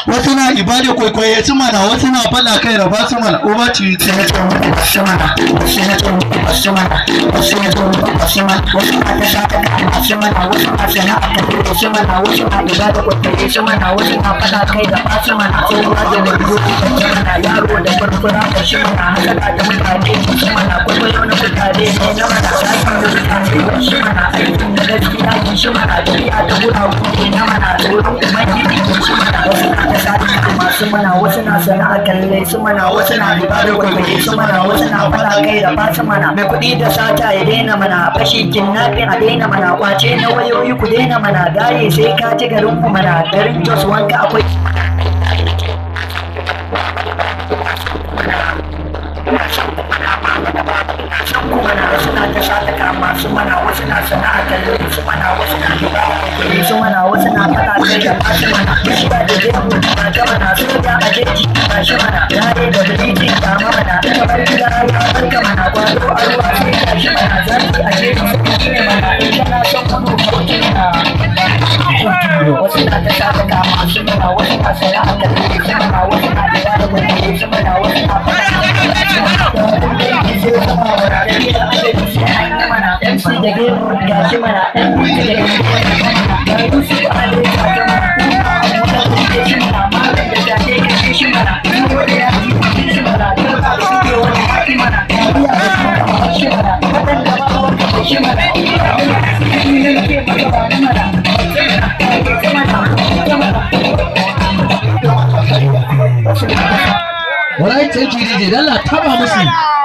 wasu na ibada kwaikwaye su mana, wasu na faɗa kai raba su mana, uba ci ce na tsohon wasu mana, wasu na tsohon wasu mana, wasu na tsohon wasu mana, wasu na ta sa ta kama wasu mana, wasu na sana a kan wasu mana, wasu na ibada kwaikwaye su mana, wasu na faɗa kai raba su mana, tsohuwa da rabu da mana, yaro da farfara da shi mana, hasala da mutane su mana, kwaikwayo na mutane ne na mana, tashin da mutane wasu mana, aikin da gaskiya ne shi mana, tafiya da guragu ne na mana, tsoron ubangiji ne shi mana, wasu na ta sa masu mana, wasu na sana'a kalle su mana, wasu na ibada kwaikwaye su mana, wasu na fara kai da basu mana, mai kuɗi da sata ya daina mana, fashi kidnapping a daina mana, kwace na wayoyi ku daina mana, gaye sai ka ci garin ku mana, garin Jos wanka akwai wasu na ta sata kama su mana, wasu na sana'a kalle su mana, wasu na ibada kwaikwaye su mana, wasu na fara kai da basu mana, bishiya da gemu na ta mana, soja a jeji na shi mana, yare da biliji kama mana, kamar gida ya barka mana, kwado a ruwa sai ka shi mana, zafi a jeji su ne mana, in kana son kudu kauce mana. Wasu na ta sata kama su mana, wasu na sana'a kalle su mana, wasu na ibada kwaikwaye su mana, wasu na fara kai da basu mana, MC da gemu ga shi mana, MC da gemu ga Yusuf Ali ga shi mana, da shi mana, malam da jade ga shi mana, wanda ya ji shi mana, da ba shi ke wani haƙi mana, ya ga shi mana, wadan da ba wanda ga shi mana, shi ne ke maka ba ni mana, Alright, thank you DJ. Dalla taba musu.